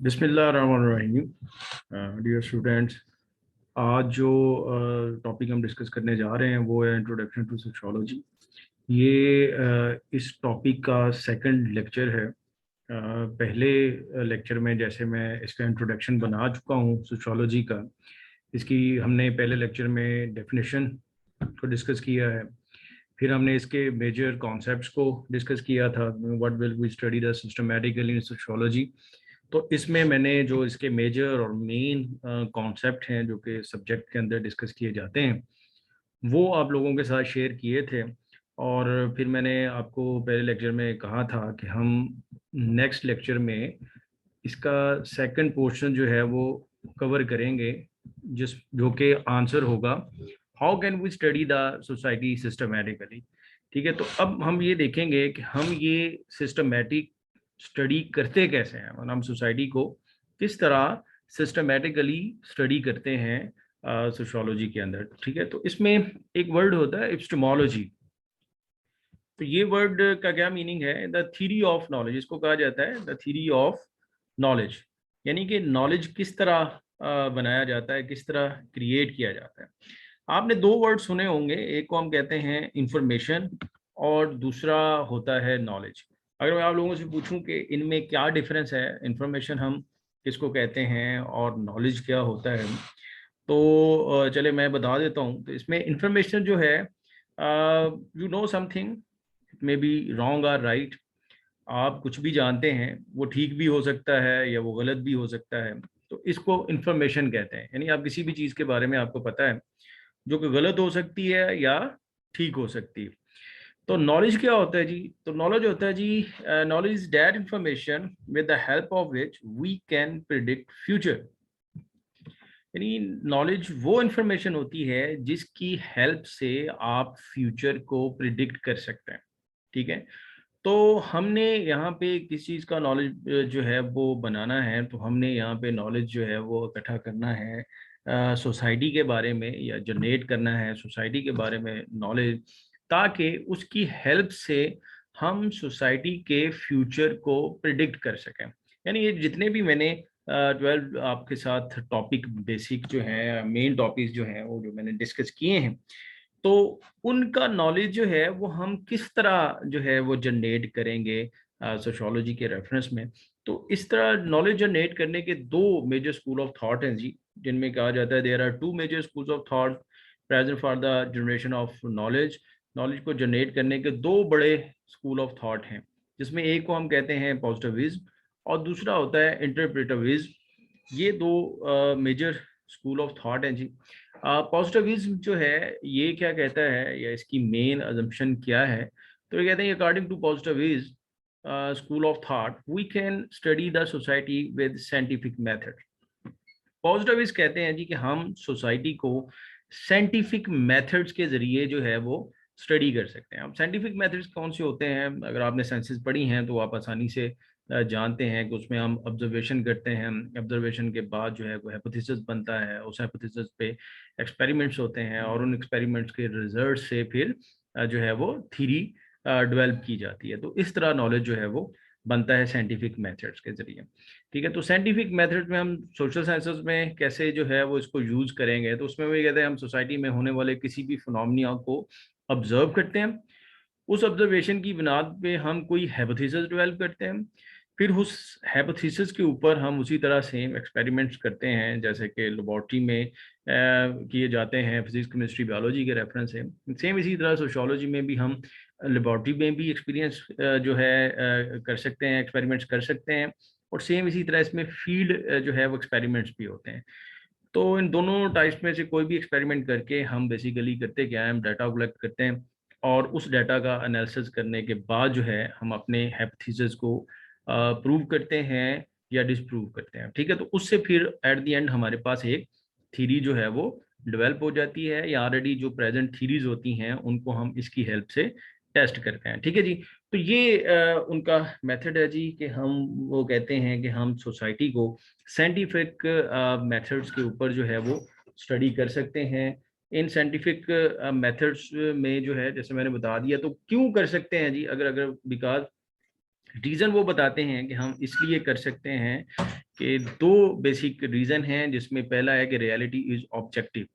बिस्मिल्लाहिर्रहमानिर्रहीम। Dear students, आज जो टॉपिक हम डिस्कस करने जा रहे हैं वो है इंट्रोडक्शन टू सोशियोलॉजी। ये इस टॉपिक का सेकंड लेक्चर है। पहले लेक्चर में जैसे मैं इसका इंट्रोडक्शन बना चुका हूँ सोशियोलॉजी का, इसकी हमने पहले लेक्चर में डेफिनेशन को डिस्कस किया है। फिर हमने इसके मेजर कॉन्सेप्ट्स को डिस्कस किया था, what will we study the systematically in sociology. तो इसमें मैंने जो इसके मेजर और मेन कॉन्सेप्ट हैं जो कि सब्जेक्ट के अंदर डिस्कस किए जाते हैं वो आप लोगों के साथ शेयर किए थे। और फिर मैंने आपको पहले लेक्चर में कहा था कि हम नेक्स्ट लेक्चर में इसका सेकंड पोर्शन जो है वो कवर करेंगे, जिस जो कि आंसर होगा how can we study the society systematically. ठीक है, तो अब हम ये देखेंगे कि हम ये सिस्टमैटिक स्टडी करते कैसे हैं, मतलब हम सोसाइटी को किस तरह सिस्टमैटिकली स्टडी करते हैं सोशियोलॉजी के अंदर। ठीक है, तो इसमें एक वर्ड होता है एपिस्टेमोलॉजी। तो ये वर्ड का क्या मीनिंग है? द थ्योरी ऑफ नॉलेज, इसको कहा जाता है द थ्योरी ऑफ नॉलेज। यानी कि नॉलेज किस तरह बनाया जाता है, किस तरह क्रिएट किया जाता है। आपने दो वर्ड सुने होंगे, एक को हम कहते हैं इंफॉर्मेशन और दूसरा होता है नॉलेज। अगर मैं आप लोगों से पूछूं कि इनमें क्या डिफरेंस है, इंफॉर्मेशन हम किसको कहते हैं और नॉलेज क्या होता है, तो चले मैं बता देता हूं। तो इसमें इंफॉर्मेशन जो है, you know something, it may be wrong और राइट। आप कुछ भी जानते हैं, वो ठीक भी हो सकता है या वो गलत भी हो सकता है, तो इसको इंफॉर्मेशन कहते हैं। यानी आप किसी भी चीज़ के बारे में आपको पता है जो कि गलत हो सकती है या ठीक हो सकती है। तो नॉलेज क्या होता है जी? तो नॉलेज होता है जी, knowledge is that information with the help of which we can predict future. यानी नॉलेज वो इंफॉर्मेशन होती है जिसकी हेल्प से आप फ्यूचर को प्रिडिक्ट कर सकते हैं। ठीक है, तो हमने यहाँ पे किस चीज़ का नॉलेज जो है वो बनाना है, तो हमने यहाँ पे नॉलेज जो है वो इकट्ठा करना है सोसाइटी के बारे में, या जनरेट करना है सोसाइटी के बारे में नॉलेज, ताकि उसकी हेल्प से हम सोसाइटी के फ्यूचर को प्रिडिक्ट कर सकें। यानी ये जितने भी मैंने 12 आपके साथ टॉपिक बेसिक जो है, मेन टॉपिक जो हैं वो जो मैंने डिस्कस किए हैं, तो उनका नॉलेज जो है वो हम किस तरह जो है वो जनरेट करेंगे सोशियोलॉजी के रेफरेंस में। तो इस तरह नॉलेज जनरेट करने के दो मेजर स्कूल ऑफ थॉट हैं जी, जिनमें कहा जाता है there are two major schools of thought present for the generation of knowledge. Knowledge को जनरेट करने के दो बड़े स्कूल ऑफ थॉट हैं, जिसमें एक को हम कहते हैं पॉजिटिविज्म और दूसरा होता है इंटरप्रेटिविज्म। ये दो मेजर स्कूल ऑफ थॉट हैं जी। पॉजिटिविज्म जो है ये क्या कहता है, या इसकी मेन अजम्पशन क्या है? तो ये कहते हैं according to positivism school of thought we can study the society with scientific method. Positivist कहते हैं जी कि हम सोसाइटी को साइंटिफिक मेथड्स के जरिए जो है वो स्टडी कर सकते हैं। अब साइंटिफिक मेथड्स कौन से होते हैं? अगर आपने साइंसेस पढ़ी हैं तो आप आसानी से जानते हैं कि उसमें हम ऑब्जर्वेशन करते हैं। ऑब्जर्वेशन के बाद जो है वो हाइपोथेसिस बनता है, उस हाइपोथेसिस पे एक्सपेरिमेंट्स होते हैं और उन एक्सपेरिमेंट्स के रिजल्ट से फिर जो है वो थ्योरी डेवलप की जाती है। तो इस तरह नॉलेज जो है वो बनता है साइंटिफिक मेथड्स के जरिए। ठीक है, तो साइंटिफिक मेथड में हम सोशल साइंसेस में कैसे जो है वो इसको यूज करेंगे, तो उसमें भी कहते हैं हम सोसाइटी में होने वाले किसी भी फिनोमिना को ऑब्जर्व करते हैं। उस ऑब्जर्वेशन की बुनियाद पे हम कोई हाइपोथेसिस डेवलप करते हैं। फिर उस हाइपोथेसिस के ऊपर हम उसी तरह सेम एक्सपेरिमेंट्स करते हैं जैसे कि लेबोरेटरी में किए जाते हैं, फिजिक्स केमिस्ट्री बायोलॉजी के रेफरेंस से। सेम इसी तरह सोशियोलॉजी में भी हम लेबोरेटरी में भी एक्सपीरियंस जो है कर सकते हैं, एक्सपेरिमेंट्स कर सकते हैं। और सेम इसी तरह इसमें फील्ड जो है वो एक्सपेरिमेंट्स भी होते हैं। तो इन दोनों टाइप्स में से कोई भी एक्सपेरिमेंट करके हम बेसिकली करते क्या है, हम डाटा कलेक्ट करते हैं और उस डाटा का एनालिसिस करने के बाद जो है हम अपने हाइपोथेसिस को प्रूव करते हैं या डिसप्रूव करते हैं। ठीक है, तो उससे फिर एट द एंड हमारे पास एक थ्योरी जो है वो डेवलप हो जाती है, या ऑलरेडी जो प्रेजेंट थ्योरीज होती हैं उनको हम इसकी हेल्प से टेस्ट करते हैं। ठीक है जी, तो ये उनका मेथड है जी कि हम वो कहते हैं कि हम सोसाइटी को साइंटिफिक मेथड्स के ऊपर जो है वो स्टडी कर सकते हैं। इन साइंटिफिक मेथड्स में जो है जैसे मैंने बता दिया, तो क्यों कर सकते हैं जी? अगर अगर बिकॉज रीज़न वो बताते हैं कि हम इसलिए कर सकते हैं कि दो बेसिक रीज़न हैं, जिसमें पहला है कि रियलिटी इज़ ऑब्जेक्टिव।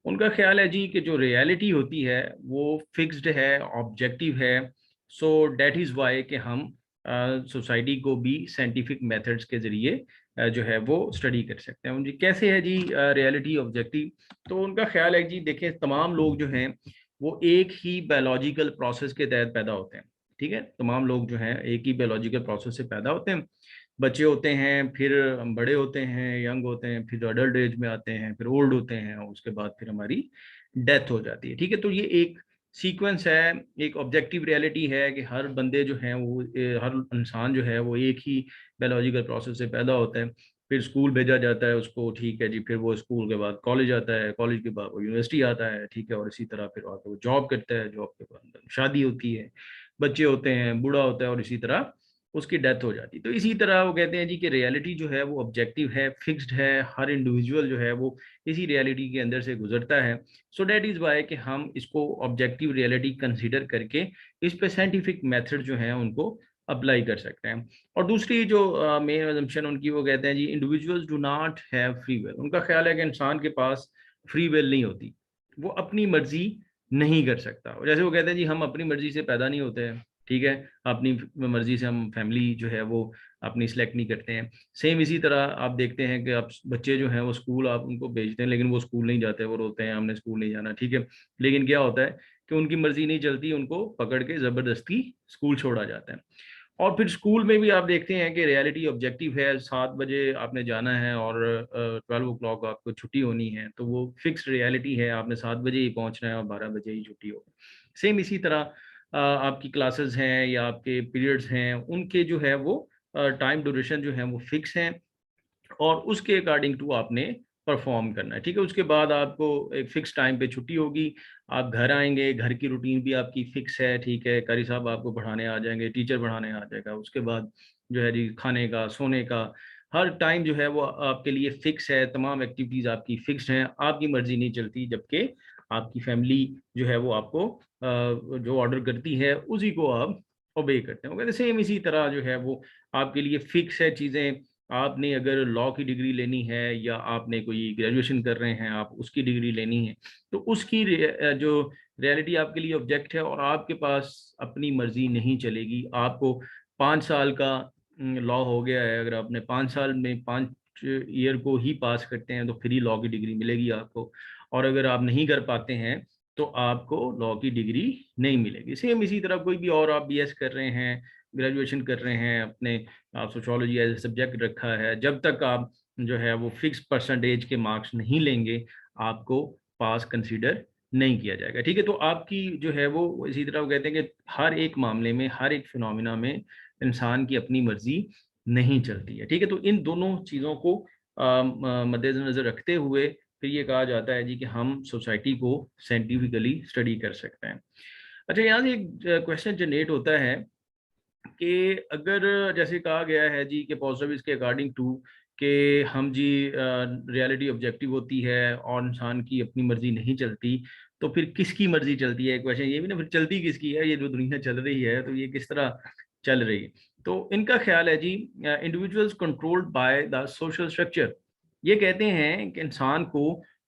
उनका ख्याल है जी कि जो रियलिटी होती है वो फिक्स्ड है, ऑब्जेक्टिव है। सो दैट इज़ वाई कि हम सोसाइटी को भी साइंटिफिक मेथड्स के ज़रिए जो है वो स्टडी कर सकते हैं। जी कैसे है जी रियलिटी ऑब्जेक्टिव? तो उनका ख्याल है जी, देखें तमाम लोग जो हैं वो एक ही बायोलॉजिकल प्रोसेस के तहत पैदा होते हैं। ठीक है, तमाम लोग जो हैं एक ही बायोलॉजिकल प्रोसेस से पैदा होते हैं। बच्चे होते हैं, फिर बड़े होते हैं, यंग होते हैं, फिर अडल्ट एज में आते हैं, फिर ओल्ड होते हैं, उसके बाद फिर हमारी डेथ हो जाती है। ठीक है, तो ये एक सीक्वेंस है, एक ऑब्जेक्टिव रियलिटी है कि हर बंदे जो हैं वो हर इंसान जो है वो एक ही बायोलॉजिकल प्रोसेस से पैदा होता है। फिर स्कूल भेजा जाता है उसको, ठीक है जी, फिर वो स्कूल के बाद कॉलेज आता है, कॉलेज के बाद वो यूनिवर्सिटी आता है, ठीक है, और इसी तरह फिर आके वो जॉब करता है, जॉब के बाद शादी होती है, बच्चे होते हैं, बूढ़ा होता है, और इसी तरह उसकी डेथ हो जाती है। तो इसी तरह वो कहते हैं जी कि रियलिटी जो है वो ऑब्जेक्टिव है, फिक्स्ड है, हर इंडिविजुअल जो है वो इसी रियलिटी के अंदर से गुजरता है। सो दैट इज़ वाई कि हम इसको ऑब्जेक्टिव रियलिटी कंसीडर करके इस पे साइंटिफिक मेथड जो हैं उनको अप्लाई कर सकते हैं। और दूसरी जो मेन अजम्पशन उनकी, वो कहते हैं जी individuals do not have free will. उनका ख्याल है कि इंसान के पास फ्री विल नहीं होती, वो अपनी मर्जी नहीं कर सकता। जैसे वो कहते हैं जी हम अपनी मर्जी से पैदा नहीं होते हैं, ठीक है, अपनी मर्जी से हम फैमिली जो है वो अपनी सिलेक्ट नहीं करते हैं। सेम इसी तरह आप देखते हैं कि आप बच्चे जो हैं वो स्कूल आप उनको भेजते हैं, लेकिन वो स्कूल नहीं जाते, वो रोते हैं हमने स्कूल नहीं जाना, ठीक है, लेकिन क्या होता है कि उनकी मर्जी नहीं चलती, उनको पकड़ के ज़बरदस्ती स्कूल छोड़ा जाता है। और फिर स्कूल में भी आप देखते हैं कि रियलिटी ऑब्जेक्टिव है, 7 बजे आपने जाना है और 12 o'clock आपको छुट्टी होनी है, तो वो फिक्स्ड रियलिटी है, आपने 7 बजे ही पहुंचना है और 12 बजे ही छुट्टी होगी। सेम इसी तरह आपकी क्लासेस हैं या आपके पीरियड्स हैं, उनके जो है वो टाइम ड्यूरेशन जो है वो फिक्स हैं, और उसके अकॉर्डिंग टू आपने परफॉर्म करना है। ठीक है, उसके बाद आपको एक फिक्स टाइम पे छुट्टी होगी, आप घर आएंगे, घर की रूटीन भी आपकी फिक्स है, ठीक है, कारी साहब आपको पढ़ाने आ जाएंगे, टीचर पढ़ाने आ जाएगा, उसके बाद जो है जी खाने का, सोने का, हर टाइम जो है वो आपके लिए फिक्स है, तमाम एक्टिविटीज़ आपकी फिक्स हैं, आपकी मर्जी नहीं चलती, जबकि आपकी फैमिली जो है वो आपको जो ऑर्डर करती है उसी को आप ओबे करते हैं। कहते सेम इसी तरह जो है वो आपके लिए फिक्स है चीज़ें। आपने अगर लॉ की डिग्री लेनी है या आपने कोई ग्रेजुएशन कर रहे हैं, आप उसकी डिग्री लेनी है, तो उसकी जो रियलिटी आपके लिए ऑब्जेक्ट है, और आपके पास अपनी मर्जी नहीं चलेगी। आपको 5 साल का लॉ हो गया है, अगर आपने 5 साल में 5 ईयर को ही पास करते हैं तो फिर ही लॉ की डिग्री मिलेगी आपको, और अगर आप नहीं कर पाते हैं तो आपको लॉ की डिग्री नहीं मिलेगी। सेम इसी तरह कोई भी और आप बीएस कर रहे हैं, ग्रेजुएशन कर रहे हैं, अपने आप सोशियोलॉजी एज ए सब्जेक्ट रखा है, जब तक आप जो है वो फिक्स परसेंटेज के मार्क्स नहीं लेंगे, आपको पास कंसीडर नहीं किया जाएगा। ठीक है, तो आपकी जो है वो इसी तरह वो कहते हैं कि हर एक मामले में, हर एक फिनोमिना में इंसान की अपनी मर्जी नहीं चलती है। ठीक है, तो इन दोनों चीज़ों को मद्देनजर रखते हुए फिर ये कहा जाता है जी कि हम सोसाइटी को साइंटिफिकली स्टडी कर सकते हैं। अच्छा, यहाँ से एक क्वेश्चन जनरेट होता है कि अगर जैसे कहा गया है जी कि पॉजिटिव के अकॉर्डिंग टू कि हम जी रियलिटी ऑब्जेक्टिव होती है और इंसान की अपनी मर्जी नहीं चलती, तो फिर किसकी मर्जी चलती है? क्वेश्चन ये भी ना, फिर चलती किसकी है? ये जो दुनिया चल रही है तो ये किस तरह चल रही है? तो इनका ख्याल है जी individuals controlled by the social structure. ये कहते हैं कि इंसान को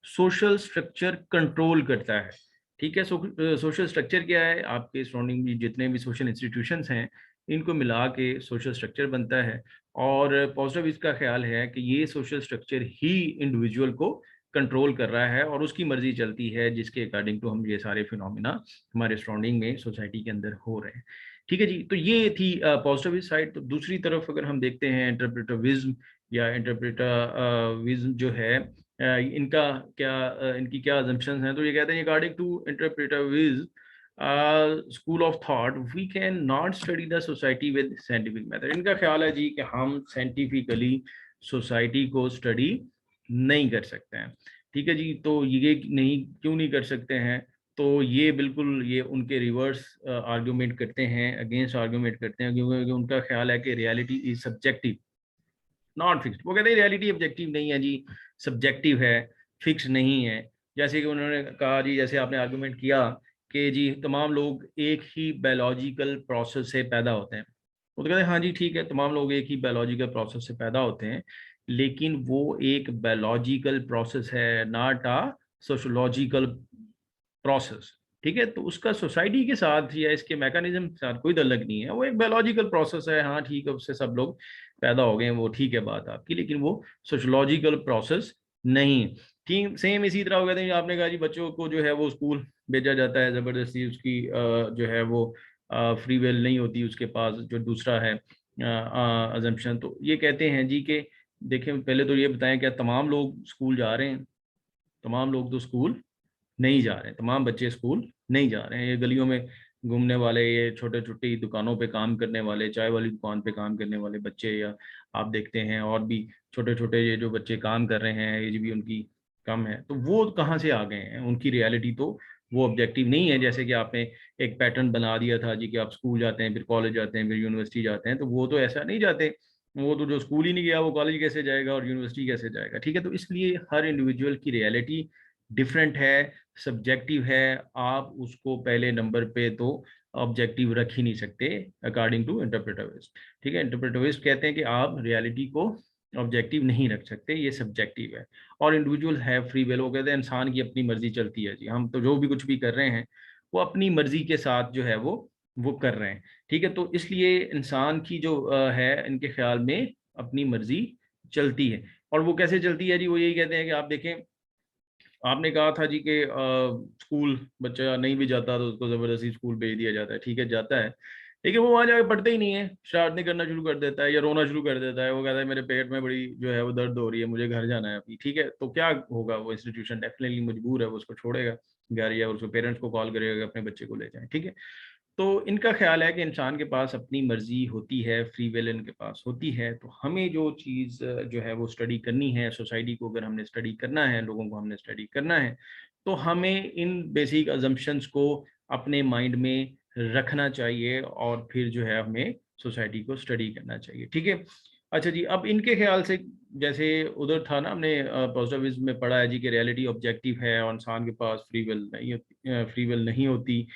सोशल स्ट्रक्चर कंट्रोल करता है। ठीक है, सोशल स्ट्रक्चर क्या है? आपके सराउंडिंग में जितने भी सोशल इंस्टीट्यूशंस हैं, इनको मिला के सोशल स्ट्रक्चर बनता है, और पॉजिटिव इसका ख्याल है कि ये सोशल स्ट्रक्चर ही इंडिविजुअल को कंट्रोल कर रहा है और उसकी मर्जी चलती है, जिसके अकॉर्डिंग टू हम ये सारे फिनोमिना हमारे सराउंडिंग में सोसाइटी के अंदर हो रहे हैं। ठीक है जी, तो ये थी पॉजिटिव साइड। तो दूसरी तरफ अगर हम देखते हैं इंटरप्रेटिविज्म या इंटरप्रेटिविज्म जो है, इनका क्या इनकी क्या अजम्पशंस हैं? तो ये कहते हैं according to interpretivism school of thought we can not study the society with scientific method. इनका ख्याल है जी कि हम साइंटिफिकली सोसाइटी को स्टडी नहीं कर सकते हैं। ठीक है जी, तो ये नहीं, क्यों नहीं कर सकते हैं? तो ये बिल्कुल ये उनके रिवर्स आर्ग्यूमेंट करते हैं, अगेंस्ट आर्ग्यूमेंट करते हैं, क्योंकि उनका ख्याल है कि reality is subjective not fixed. वो कहते हैं रियलिटी ऑब्जेक्टिव नहीं है जी, सब्जेक्टिव है, फिक्स नहीं है। जैसे कि उन्होंने कहा जी, जैसे आपने आर्गुमेंट किया कि जी तमाम लोग एक ही बायोलॉजिकल प्रोसेस से पैदा होते हैं, वो तो कहते हैं हाँ जी ठीक है, तमाम लोग एक ही बायोलॉजिकल प्रोसेस से पैदा होते हैं, लेकिन वो एक बायोलॉजिकल प्रोसेस है, नॉट अ सोशोलॉजिकल प्रोसेस। ठीक है, तो उसका सोसाइटी के साथ या इसके मैकेनिज्म के साथ कोई तल्लक नहीं है, वो एक बायोलॉजिकल प्रोसेस है। हाँ ठीक है, उससे सब लोग पैदा हो गए हैं, वो ठीक है बात आपकी, लेकिन वो सोशोलॉजिकल प्रोसेस नहीं। ठीक सेम इसी तरह हो गया था, आपने कहा जी बच्चों को जो है वो स्कूल भेजा जाता है जबरदस्ती, उसकी जो है वो फ्री विल नहीं होती उसके पास, जो दूसरा है अजम्पशन। तो ये कहते हैं जी कि देखें, पहले तो ये बताएं क्या तमाम लोग स्कूल जा रहे हैं? तमाम लोग तो स्कूल नहीं जा रहे हैं, तमाम बच्चे स्कूल नहीं जा रहे हैं। ये गलियों में घूमने वाले, ये छोटे छोटी दुकानों पे काम करने वाले, चाय वाली दुकान पे काम करने वाले बच्चे, या आप देखते हैं और भी छोटे छोटे ये जो बच्चे काम कर रहे हैं, एज भी उनकी कम है, तो वो कहाँ से आ गए हैं? उनकी रियलिटी तो वो ऑब्जेक्टिव नहीं है। जैसे कि आपने एक पैटर्न बना दिया था जी कि आप स्कूल जाते हैं, फिर कॉलेज जाते हैं, फिर यूनिवर्सिटी जाते हैं, तो वो तो ऐसा नहीं जाते। वो तो जो स्कूल ही नहीं गया वो कॉलेज कैसे जाएगा और यूनिवर्सिटी कैसे जाएगा? ठीक है, तो इसलिए हर इंडिविजुअल की रियलिटी डिफरेंट है, सब्जेक्टिव है। आप उसको पहले नंबर पे तो ऑब्जेक्टिव रख ही नहीं सकते अकॉर्डिंग टू इंटरप्रेटिविस्ट। ठीक है, इंटरप्रेटिविस्ट कहते हैं कि आप रियलिटी को ऑब्जेक्टिव नहीं रख सकते, ये सब्जेक्टिव है। और इंडिविजुअल है फ्री विल, वो कहते हैं इंसान की अपनी मर्जी चलती है जी, हम तो जो भी कुछ भी कर रहे हैं वो अपनी मर्जी के साथ जो है वो कर रहे हैं। ठीक है, तो इसलिए इंसान की जो है, इनके ख्याल में अपनी मर्जी चलती है। और वो कैसे चलती है जी? वो यही कहते हैं कि आप देखें, आपने कहा था जी कि स्कूल बच्चा नहीं भी जाता तो उसको जबरदस्ती स्कूल भेज दिया जाता है। ठीक है, जाता है, लेकिन वो वहां जाके पढ़ते ही नहीं है, शरारतें करना शुरू कर देता है या रोना शुरू कर देता है। वो कहता है मेरे पेट में बड़ी जो है वो दर्द हो रही है, मुझे घर जाना है अभी। ठीक है, तो क्या होगा? वो इंस्टीट्यूशन डेफिनेटली मजबूर है, वो उसको छोड़ेगा घर, या उसके पेरेंट्स को कॉल करेगा कि अपने बच्चे को ले जाएं। ठीक है, तो इनका ख्याल है कि इंसान के पास अपनी मर्जी होती है, फ्री विल इनके पास होती है। तो हमें जो चीज़ जो है वो स्टडी करनी है, सोसाइटी को अगर हमने स्टडी करना है, लोगों को हमने स्टडी करना है, तो हमें इन बेसिक अजम्पशंस को अपने माइंड में रखना चाहिए और फिर जो है हमें सोसाइटी को स्टडी करना चाहिए। ठीक है, अच्छा जी, अब इनके ख्याल से, जैसे उधर था ना, हमने पॉजिटिविज्म में पढ़ा है जी कि रियलिटी ऑब्जेक्टिव है और इंसान के पास फ्री विल नहीं होती।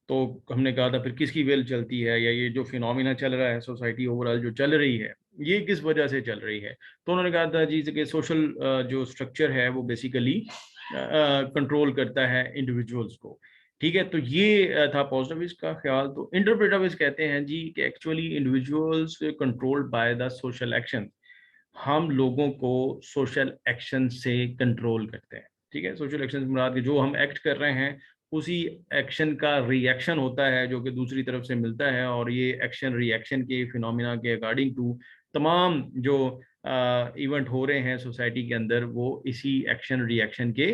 तो हमने कहा था फिर किसकी विल चलती है, या ये जो फिनोमिना चल रहा है सोसाइटी ओवरऑल जो चल रही है, ये किस वजह से चल रही है? तो उन्होंने कहा था जी कि सोशल जो स्ट्रक्चर है वो बेसिकली कंट्रोल करता है इंडिविजुअल्स को। ठीक है, तो ये था पॉजिटिविस्ट का ख्याल। तो इंटरप्रेटिविस्ट कहते हैं जी कि actually individuals controlled by the social action, हम लोगों को सोशल एक्शन से कंट्रोल करते हैं। ठीक है, सोशल एक्शन से मुराद कि जो हम एक्ट कर रहे हैं उसी एक्शन का रिएक्शन होता है जो कि दूसरी तरफ से मिलता है, और ये एक्शन रिएक्शन के फिनोमिना के अकॉर्डिंग टू तमाम जो इवेंट हो रहे हैं सोसाइटी के अंदर, वो इसी एक्शन रिएक्शन के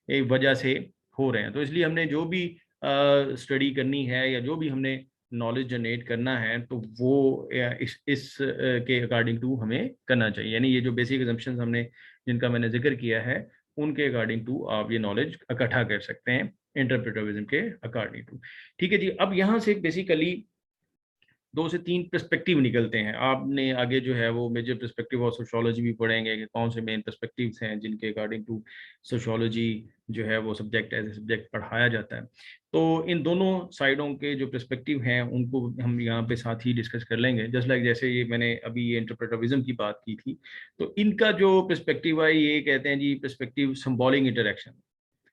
एक वजह से हो रहे हैं। तो इसलिए हमने जो भी स्टडी करनी है या जो भी हमने नॉलेज जनरेट करना है, तो वो इस के अकॉर्डिंग टू हमें करना चाहिए। यानी ये जो बेसिक असम्पशंस हमने जिनका मैंने जिक्र किया है, उनके अकॉर्डिंग टू आप ये नॉलेज इकट्ठा कर सकते हैं इंटरप्रेटिविज्म के अकॉर्डिंग टू। ठीक है जी, अब यहाँ से बेसिकली 2 से 3 पर्सपेक्टिव निकलते हैं। आपने आगे जो है वो मेजर पर्सपेक्टिव और सोशियोलॉजी भी पढ़ेंगे कि कौन से मेन पर्सपेक्टिव्स हैं जिनके अकॉर्डिंग टू सोशियोलॉजी जो है वो सब्जेक्ट एज ए सब्जेक्ट पढ़ाया जाता है। तो इन दोनों साइडों के जो पर्सपेक्टिव हैं उनको हम यहाँ पे साथ ही डिस्कस कर लेंगे। जस्ट लाइक जैसे ये मैंने अभी ये इंटरप्रेटिविज्म की बात की थी, तो इनका जो पर्सपेक्टिव है ये कहते हैं जी perspective symbolic interaction.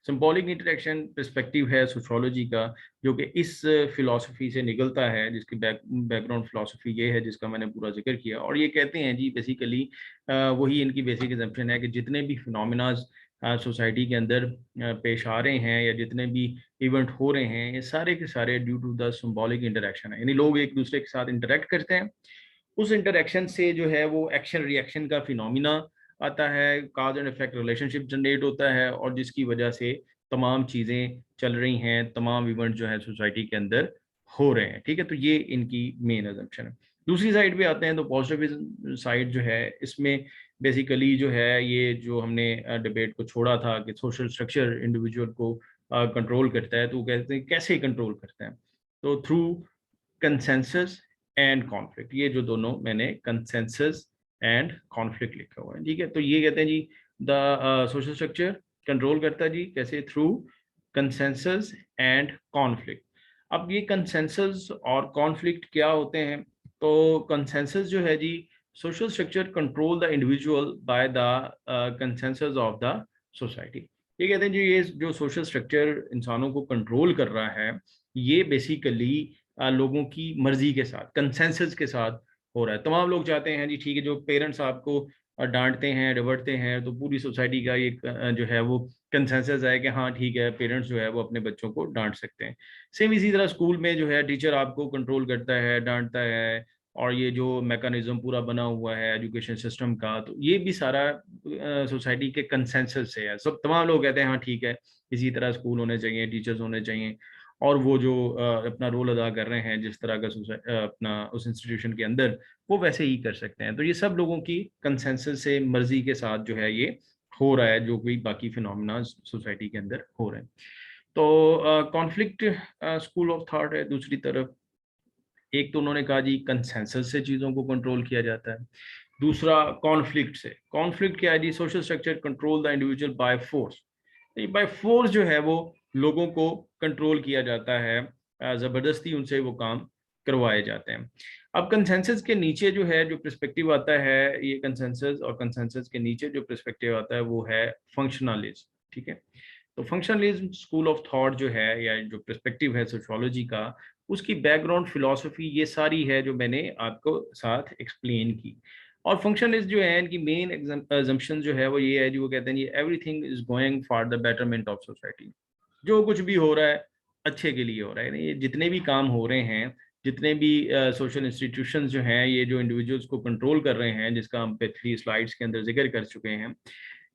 Symbolic interaction perspective है सोशियोलॉजी का, जो कि इस फिलॉसफी से निकलता है, जिसकी बैकग्राउंड फिलॉसफी ये है जिसका मैंने पूरा जिक्र किया। और ये कहते हैं जी बेसिकली वही इनकी बेसिक एजम्पशन है कि जितने भी फिनोमिनाज सोसाइटी के अंदर पेश आ रहे हैं या जितने भी इवेंट हो रहे हैं, ये सारे के सारे due to the symbolic interaction है। यानी लोग एक दूसरे के साथ इंटरेक्ट करते हैं, उस इंटरेक्शन से जो है वो एक्शन रिएक्शन का फिनोमिना आता है, काज एंड इफेक्ट रिलेशनशिप जनरेट होता है, और जिसकी वजह से तमाम चीज़ें चल रही हैं, तमाम इवेंट जो है सोसाइटी के अंदर हो रहे हैं। ठीक है, तो ये इनकी मेन अजम्पशन है। दूसरी साइड पे आते हैं तो पॉजिटिविज्म साइड जो है, इसमें बेसिकली जो है ये जो हमने डिबेट को छोड़ा था कि सोशल स्ट्रक्चर इंडिविजुअल को कंट्रोल करता है, तो वो कहते हैं कैसे कंट्रोल करते हैं? तो थ्रू कंसेंसस एंड कॉन्फ्लिक्ट। ये जो दोनों मैंने कंसेंसस एंड कॉन्फ्लिक्ट लिखा हुआ है। ठीक है, तो ये कहते हैं जी द सोशल स्ट्रक्चर कंट्रोल करता है जी कैसे? Through consensus and conflict. अब ये कंसेंसस और कॉन्फ्लिक्ट क्या होते हैं? तो कंसेंसस जो है जी, social structure control the individual by the consensus of the society. ये कहते हैं जी, ये जो सोशल स्ट्रक्चर इंसानों को कंट्रोल कर रहा है, ये बेसिकली लोगों की मर्जी के साथ, कंसेंसस के साथ हो रहा है। तमाम लोग चाहते हैं जी, ठीक है, जो पेरेंट्स आपको डांटते हैं, डबड़ते हैं, तो पूरी सोसाइटी का ये जो है वो कंसेंसस है कि हाँ ठीक है, पेरेंट्स जो है वो अपने बच्चों को डांट सकते हैं। सेम इसी तरह स्कूल में जो है टीचर आपको कंट्रोल करता है, डांटता है, और ये जो मैकेनिज्म पूरा बना हुआ है एजुकेशन सिस्टम का, तो ये भी सारा सोसाइटी के कंसेंसस से है। सब तमाम लोग कहते हैं हाँ ठीक है, इसी तरह स्कूल होने चाहिए, टीचर्स होने चाहिए, और वो जो अपना रोल अदा कर रहे हैं जिस तरह का अपना उस इंस्टीट्यूशन के अंदर, वो वैसे ही कर सकते हैं। तो ये सब लोगों की कंसेंसस से, मर्जी के साथ जो है ये हो रहा है, जो कोई बाकी फिनोमिना सोसाइटी के अंदर हो रहे हैं। तो कॉन्फ्लिक्ट स्कूल ऑफ थॉट है दूसरी तरफ। एक तो उन्होंने कहा जी कंसेंसस से चीज़ों को कंट्रोल किया जाता है, दूसरा कॉन्फ्लिक्ट से। कॉन्फ्लिक्ट क्या है जी? Social structure control the individual by force. By force जो है वो लोगों को कंट्रोल किया जाता है, ज़बरदस्ती उनसे वो काम करवाए जाते हैं। अब कंसेंसस के नीचे जो है जो पर्सपेक्टिव आता है, ये कंसेंसस और कंसेंसस के नीचे जो पर्सपेक्टिव आता है वो है फंक्शनलिज्म। ठीक है, तो फंक्शनलिज्म स्कूल ऑफ थॉट जो है, या जो पर्सपेक्टिव है सोशियोलॉजी का, उसकी बैकग्राउंड फिलॉसफी ये सारी है जो मैंने आपको साथ एक्सप्लेन की। और फंक्शनलिस्ट जो है, इनकी मेन एग्जम्पशन जो है वो ये है जी, वो कहते हैं ये everything is going for the betterment of society. जो कुछ भी हो रहा है अच्छे के लिए हो रहा है। ये जितने भी काम हो रहे हैं, जितने भी सोशल इंस्टीट्यूशंस जो हैं, ये जो इंडिविजुअल्स को कंट्रोल कर रहे हैं, जिसका हम पिछली स्लाइड्स के अंदर जिक्र कर चुके हैं,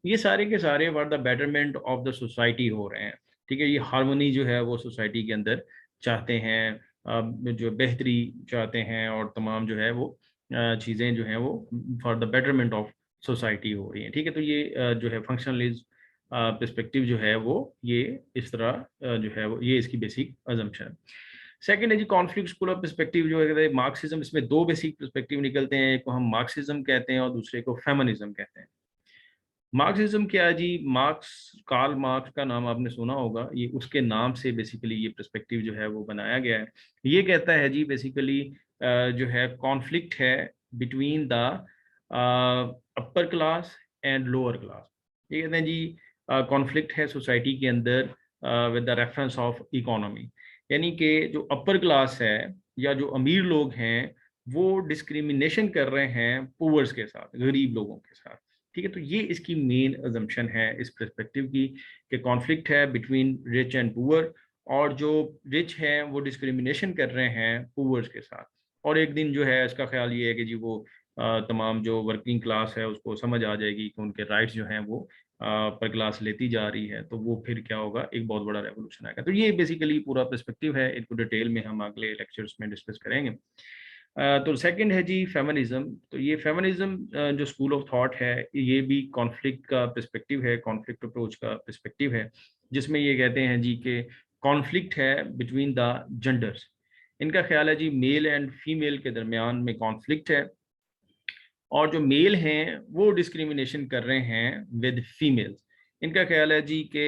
ये सारे के सारे for the betterment of the society हो रहे हैं। ठीक है, ये हार्मनी जो है वो सोसाइटी के अंदर चाहते हैं, जो बेहतरी चाहते हैं, और तमाम जो है वो चीज़ें जो हैं वो for the betterment of society हो रही हैं। ठीक है, तो ये जो है फंक्शनलिज्म पर्सपेक्टिव जो है वो ये इस तरह जो है वो ये इसकी बेसिक अजम्पशन है। सेकंड है जी कॉन्फ्लिक्ट स्कूल ऑफ पर्सपेक्टिव जो है मार्क्सिज्म। इसमें दो बेसिक पर्सपेक्टिव निकलते हैं, एक को हम मार्क्सिज्म कहते हैं और दूसरे को फेमिनिज्म कहते हैं। मार्क्सिज्म क्या है जी? मार्क्स, कार्ल मार्क्स का नाम आपने सुना होगा, ये उसके नाम से बेसिकली ये पर्सपेक्टिव जो है वो बनाया गया है। ये कहता है जी बेसिकली जो है कॉन्फ्लिक्ट है between the upper class and lower class. ये कहते हैं जी कॉन्फ्लिक्ट है सोसाइटी के अंदर with the reference of economy, यानी कि जो अपर क्लास है या जो अमीर लोग हैं, वो डिस्क्रिमिनेशन कर रहे हैं पुअर्स के साथ, गरीब लोगों के साथ। ठीक है, तो ये इसकी मेन अजम्पशन है इस पर्सपेक्टिव की, कि कॉन्फ्लिक्ट है बिटवीन रिच एंड पुअर, और जो रिच हैं वो डिस्क्रिमिनेशन कर रहे हैं पुअर्स के साथ। और एक दिन जो है इसका ख्याल ये है कि जी वो तमाम जो वर्किंग क्लास है उसको समझ आ जाएगी कि उनके राइट्स जो हैं वो पर क्लास लेती जा रही है, तो वो फिर क्या होगा, एक बहुत बड़ा रेवोल्यूशन आएगा। तो ये बेसिकली पूरा पर्सपेक्टिव है, इनको डिटेल में हम अगले लेक्चर्स में डिस्कस करेंगे। तो सेकंड है जी फेमिनिज्म। तो ये फेमिनिज्म जो स्कूल ऑफ थॉट है, ये भी कॉन्फ्लिक्ट का पर्सपेक्टिव है, कॉन्फ्लिक्ट अप्रोच का पर्सपेक्टिव है, जिसमें ये कहते हैं जी कि कॉन्फ्लिक्ट है बिटवीन द जेंडर्स। इनका ख्याल है जी मेल एंड फीमेल के दरमियान में कॉन्फ्लिक्ट है, और जो मेल हैं वो डिस्क्रिमिनेशन कर रहे हैं विद फीमेल्स। इनका ख्याल है जी कि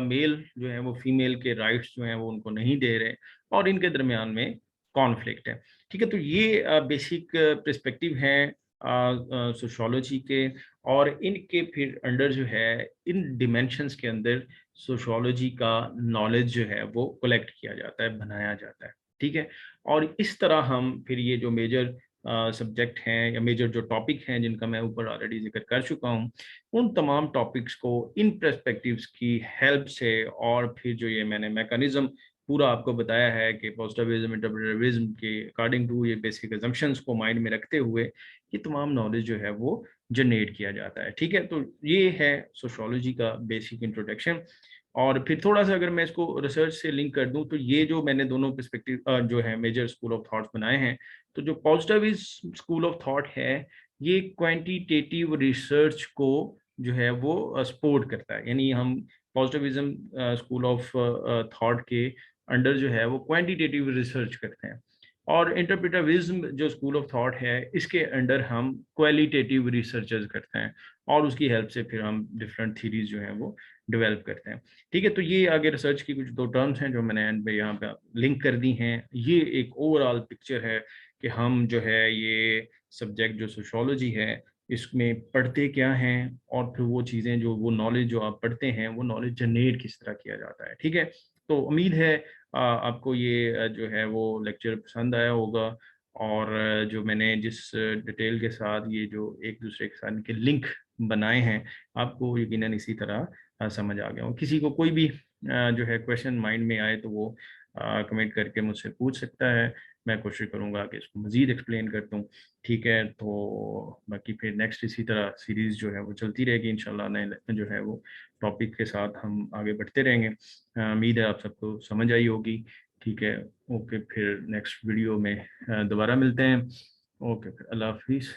मेल जो है वो फीमेल के राइट्स जो हैं वो उनको नहीं दे रहे, और इनके दरमियान में कॉन्फ्लिक्ट है। ठीक है, तो ये बेसिक पर्सपेक्टिव हैं सोशोलॉजी के, और इनके फिर अंडर जो है इन डिमेंशंस के अंदर सोशोलॉजी का नॉलेज जो है वो कलेक्ट किया जाता है, बनाया जाता है। ठीक है, और इस तरह हम फिर ये जो मेजर सब्जेक्ट हैं या मेजर जो टॉपिक हैं जिनका मैं ऊपर ऑलरेडी जिक्र कर चुका हूँ, उन तमाम टॉपिक्स को इन पर्सपेक्टिव्स की हेल्प से, और फिर जो ये मैंने मैकेनिज्म पूरा आपको बताया है कि पॉजिटिविज्म इंटरप्रेटिविज्म के अकॉर्डिंग टू ये बेसिक अजम्पशंस को माइंड में रखते हुए ये तमाम नॉलेज जो है वो जनरेट किया जाता है। ठीक है, तो ये है सोशोलॉजी का बेसिक इंट्रोडक्शन। और फिर थोड़ा सा अगर मैं इसको रिसर्च से लिंक कर दूं, तो ये जो मैंने दोनों पर्सपेक्टिव जो है मेजर स्कूल ऑफ थॉट्स बनाए हैं, तो जो पॉजिटिविज्म स्कूल ऑफ थॉट है, ये क्वांटिटेटिव रिसर्च को जो है वो सपोर्ट करता है। यानी हम पॉजिटिविज्म स्कूल ऑफ थॉट के अंडर जो है वो क्वांटिटेटिव रिसर्च करते हैं, और इंटरप्रेटिविज्म जो स्कूल ऑफ थॉट है इसके अंडर हम क्वालिटेटिव रिसर्चेस करते हैं, और उसकी हेल्प से फिर हम डिफरेंट थीरीज जो हैं वो डेवलप करते हैं। ठीक है, तो ये आगे रिसर्च की कुछ दो टर्म्स हैं जो मैंने एंड पे यहाँ पे लिंक कर दी हैं। ये एक ओवरऑल पिक्चर है कि हम जो है ये सब्जेक्ट जो सोशोलॉजी है इसमें पढ़ते क्या हैं, और फिर वो चीज़ें जो वो नॉलेज जो आप पढ़ते हैं वो नॉलेज जनरेट किस तरह किया जाता है। ठीक है, तो उम्मीद है आपको ये जो है वो लेक्चर पसंद आया होगा, और जो मैंने जिस डिटेल के साथ ये जो एक दूसरे के साथ इनके लिंक बनाए हैं आपको यकीनन इसी तरह समझ आ गया हो। किसी को कोई भी जो है क्वेश्चन माइंड में आए तो वो कमेंट करके मुझसे पूछ सकता है, मैं कोशिश करूंगा कि इसको मज़ीद एक्सप्लेन कर दूं। ठीक है, तो बाकी फिर नेक्स्ट इसी तरह सीरीज़ जो है वो चलती रहेगी इंशाल्लाह, नए जो है वो टॉपिक के साथ हम आगे बढ़ते रहेंगे। उम्मीद है आप सबको समझ आई होगी। ठीक है, ओके, फिर नेक्स्ट वीडियो में दोबारा मिलते हैं। ओके, फिर अल्लाह हाफिज़।